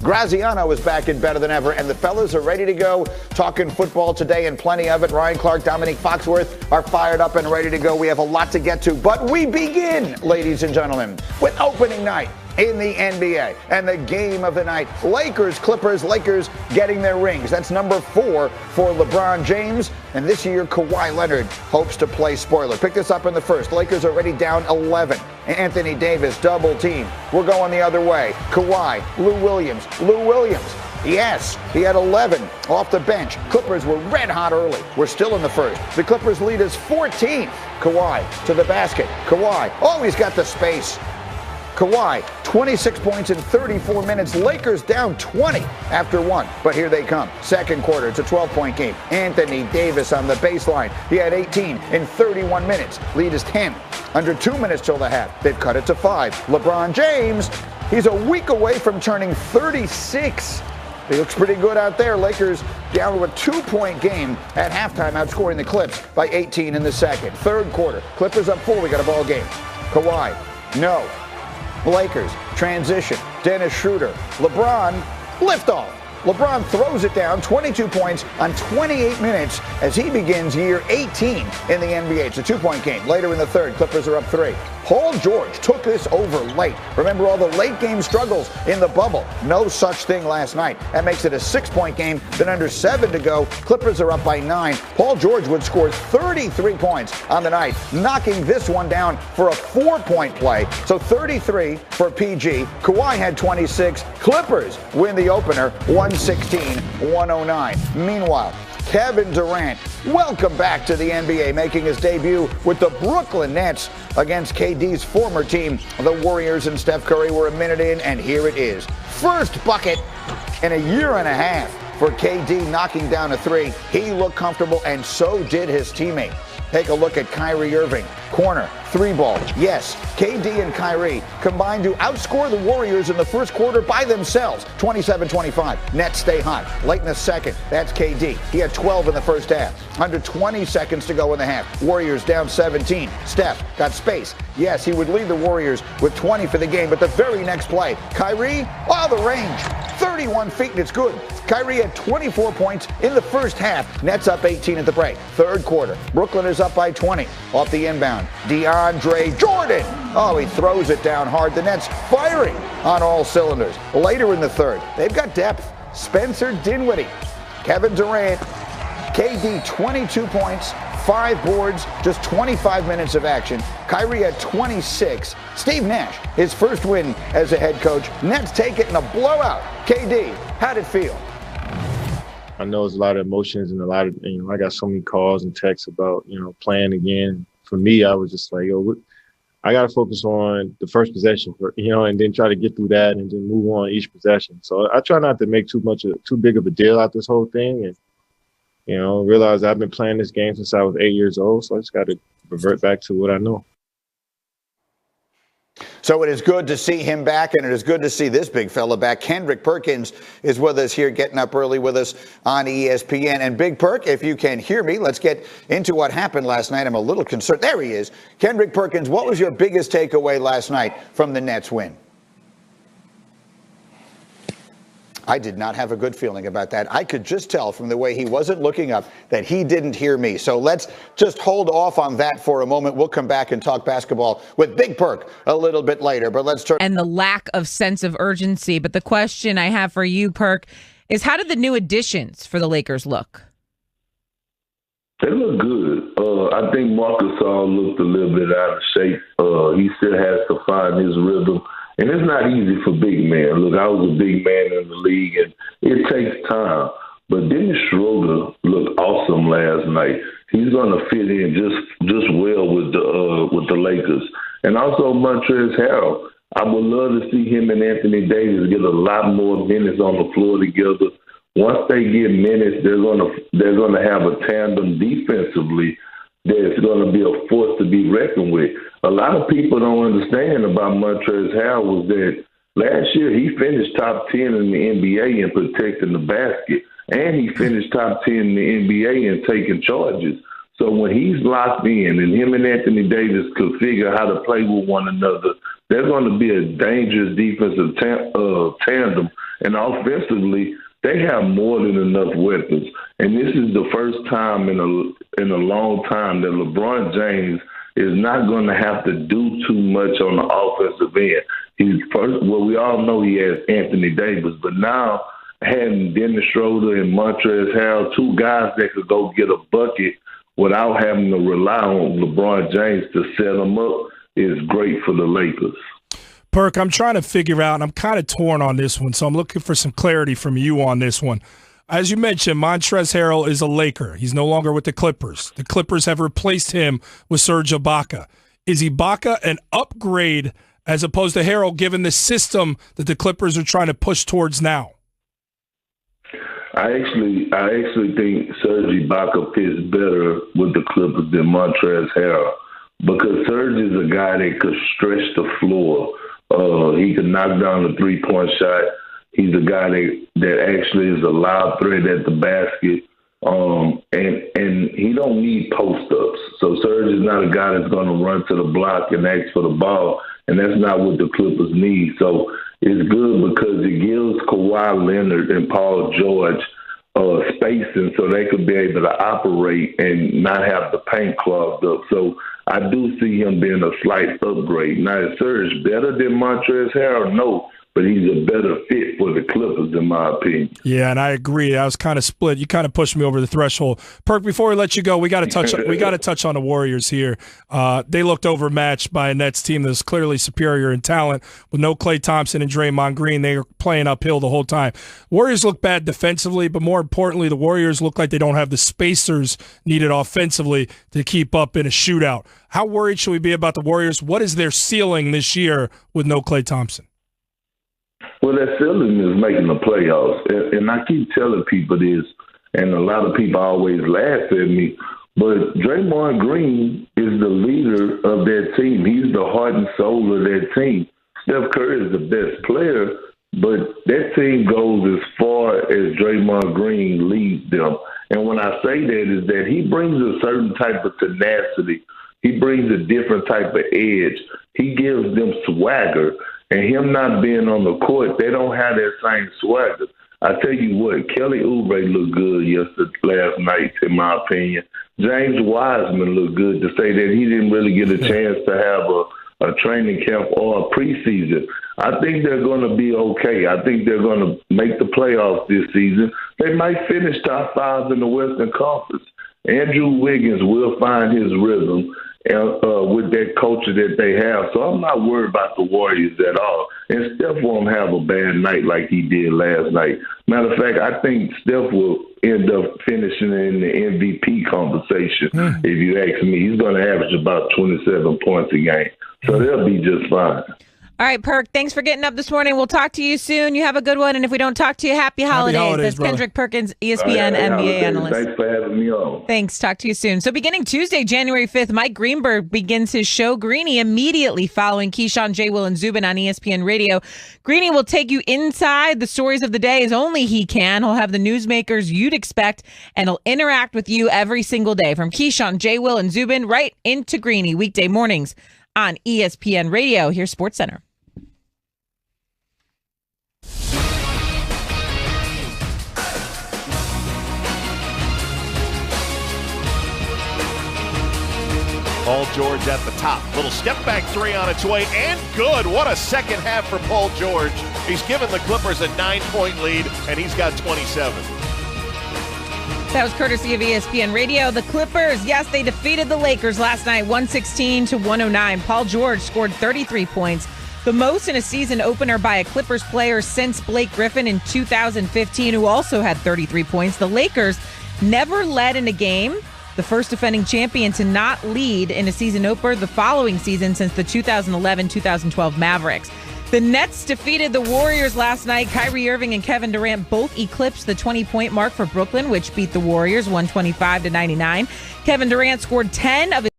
Graziano is back and better than ever, and the fellas are ready to go. Talking football today and plenty of it. Ryan Clark, Dominique Foxworth are fired up and ready to go. We have a lot to get to, but we begin, ladies and gentlemen, with opening night in the NBA and the game of the night. Lakers, Clippers, Lakers getting their rings. That's number 4 for LeBron James. And this year, Kawhi Leonard hopes to play spoiler. Pick this up in the first. Lakers already down 11. Anthony Davis, double team. We're going the other way. Kawhi, Lou Williams. Yes, he had 11 off the bench. Clippers were red hot early. We're still in the first. The Clippers lead is 14. Kawhi to the basket. Kawhi, oh, he's got the space. Kawhi, 26 points in 34 minutes. Lakers down 20 after 1. But here they come. Second quarter, it's a 12-point game. Anthony Davis on the baseline. He had 18 in 31 minutes. Lead is 10. Under 2 minutes till the half. They've cut it to 5. LeBron James, he's a week away from turning 36. He looks pretty good out there. Lakers down to a 2-point game at halftime, outscoring the Clips by 18 in the second. Third quarter, Clippers up 4. We got a ball game. Kawhi, no. Lakers, transition, Dennis Schroeder, LeBron, liftoff. LeBron throws it down, 22 points on 28 minutes as he begins year 18 in the NBA. It's a 2-point game. Later in the third, Clippers are up 3. Paul George took this over late. Remember all the late game struggles in the bubble. No such thing last night. That makes it a 6-point game. Then under 7 to go, Clippers are up by 9. Paul George would score 33 points on the night, knocking this one down for a 4-point play. So 33 for PG. Kawhi had 26. Clippers win the opener 116-109. Meanwhile, Kevin Durant, welcome back to the NBA, making his debut with the Brooklyn Nets against KD's former team. The Warriors and Steph Curry were a minute in, and here it is. First bucket in a year and a half for KD, knocking down a 3. He looked comfortable, and so did his teammate. Take a look at Kyrie Irving. Corner, 3-ball. Yes, KD and Kyrie combined to outscore the Warriors in the first quarter by themselves, 27-25. Nets stay hot. Late in the second, that's KD. He had 12 in the first half. Under 20 seconds to go in the half. Warriors down 17. Steph got space. Yes, he would lead the Warriors with 20 for the game, but the very next play, Kyrie, the range. 31 feet, and it's good. Kyrie had 24 points in the first half. Nets up 18 at the break. Third quarter, Brooklyn is up by 20 off the inbound. DeAndre Jordan. Oh, he throws it down hard. The Nets firing on all cylinders. Later in the third, they've got depth. Spencer Dinwiddie, Kevin Durant, KD 22 points, 5 boards, just 25 minutes of action. Kyrie had 26. Steve Nash, his first win as a head coach. Nets take it in a blowout. KD, how'd it feel? I know it's a lot of emotions and a lot of, I got so many calls and texts about, playing again. For me, I was just like, I got to focus on the first possession, and then try to get through that and then move on each possession. So I try not to make too big of a deal out this whole thing. And, realize I've been playing this game since I was 8 years old. So I just got to revert back to what I know. So it is good to see him back, and it is good to see this big fella back. Kendrick Perkins is with us here, getting up early with us on ESPN. And Big Perk, if you can hear me, let's get into what happened last night. I'm a little concerned. There he is. Kendrick Perkins, what was your biggest takeaway last night from the Nets win? I did not have a good feeling about that. I could just tell from the way he wasn't looking up that he didn't hear me. So let's just hold off on that for a moment. We'll come back and talk basketball with Big Perk a little bit later. But let's turn. And the lack of sense of urgency. But the question I have for you, Perk, is how did the new additions for the Lakers look? They look good. I think Marcus Gasol looked a little bit out of shape. He still has to find his rhythm. And it's not easy for big men. Look, I was a big man in the league, and it takes time. But Dennis Schroeder looked awesome last night. He's going to fit in just well with the Lakers. And also Montrezl Harrell. I would love to see him and Anthony Davis get a lot more minutes on the floor together. Once they get minutes, they're going to have a tandem defensively that's going to be a force to be reckoned with. A lot of people don't understand about Montrezl Harrell was that last year he finished top 10 in the NBA in protecting the basket, and he finished top 10 in the NBA in taking charges. So when he's locked in and him and Anthony Davis could figure how to play with one another, they're going to be a dangerous defensive tandem. And offensively, they have more than enough weapons. And this is the first time in a long time that LeBron James is not going to have to do too much on the offensive end. We all know he has Anthony Davis, but now having Dennis Schroeder and Montrezl Harrell, two guys that could go get a bucket without having to rely on LeBron James to set them up, is great for the Lakers. Perk, I'm trying to figure out, and I'm kind of torn on this one, so I'm looking for some clarity from you on this one. As you mentioned, Montrezl Harrell is a Laker. He's no longer with the Clippers. The Clippers have replaced him with Serge Ibaka. Is Ibaka an upgrade as opposed to Harrell, given the system that the Clippers are trying to push towards now? I actually think Serge Ibaka fits better with the Clippers than Montrezl Harrell, because Serge is a guy that could stretch the floor. He can knock down the three-point shot. He's a guy that actually is a loud threat at the basket, and he don't need post-ups. So Serge is not a guy that's going to run to the block and ask for the ball, and that's not what the Clippers need. So it's good because it gives Kawhi Leonard and Paul George spacing so they could be able to operate and not have the paint clogged up. So I do see him being a slight upgrade. Now, is Serge better than Montrezl Harrell? No, but he's a better fit for the Clippers, in my opinion. Yeah, and I agree. I was kind of split. You kind of pushed me over the threshold. Perk, before we let you go, we got to touch on the Warriors here. They looked overmatched by a Nets team that's clearly superior in talent with no Klay Thompson and Draymond Green. They were playing uphill the whole time. Warriors look bad defensively, but more importantly, the Warriors look like they don't have the spacers needed offensively to keep up in a shootout. How worried should we be about the Warriors? What is their ceiling this year with no Klay Thompson? Well, that ceiling is making the playoffs. And I keep telling people this, and a lot of people always laugh at me, but Draymond Green is the leader of that team. He's the heart and soul of that team. Steph Curry is the best player, but that team goes as far as Draymond Green leads them. And when I say that is that he brings a certain type of tenacity. He brings a different type of edge. He gives them swagger. And him not being on the court, they don't have that same swagger. I tell you what, Kelly Oubre looked good last night, in my opinion. James Wiseman looked good, to say that he didn't really get a chance to have a training camp or a preseason. I think they're going to be okay. I think they're going to make the playoffs this season. They might finish top 5 in the Western Conference. Andrew Wiggins will find his rhythm with that culture that they have. So I'm not worried about the Warriors at all. And Steph won't have a bad night like he did last night. Matter of fact, I think Steph will end up finishing in the MVP conversation. If you ask me, he's going to average about 27 points a game. So they'll be just fine. All right, Perk, thanks for getting up this morning. We'll talk to you soon. You have a good one. And if we don't talk to you, happy holidays. That's brother. Kendrick Perkins, ESPN NBA analyst. Thanks for having me on. Thanks. Talk to you soon. So beginning Tuesday, January 5th, Mike Greenberg begins his show, Greeny, immediately following Keyshawn, J. Will, and Zubin on ESPN Radio. Greeny will take you inside the stories of the day as only he can. He'll have the newsmakers you'd expect, and he'll interact with you every single day. From Keyshawn, J. Will, and Zubin right into Greeny, weekday mornings on ESPN Radio. Here's SportsCenter. Paul George at the top. Little step back three on its way, and good. What a second half for Paul George. He's given the Clippers a 9-point lead, and he's got 27. That was courtesy of ESPN Radio. The Clippers, yes, they defeated the Lakers last night, 116-109. Paul George scored 33 points, the most in a season opener by a Clippers player since Blake Griffin in 2015, who also had 33 points. The Lakers never led in a game. The first defending champion to not lead in a season opener the following season since the 2011-2012 Mavericks. The Nets defeated the Warriors last night. Kyrie Irving and Kevin Durant both eclipsed the 20-point mark for Brooklyn, which beat the Warriors 125-99. Kevin Durant scored 10 of his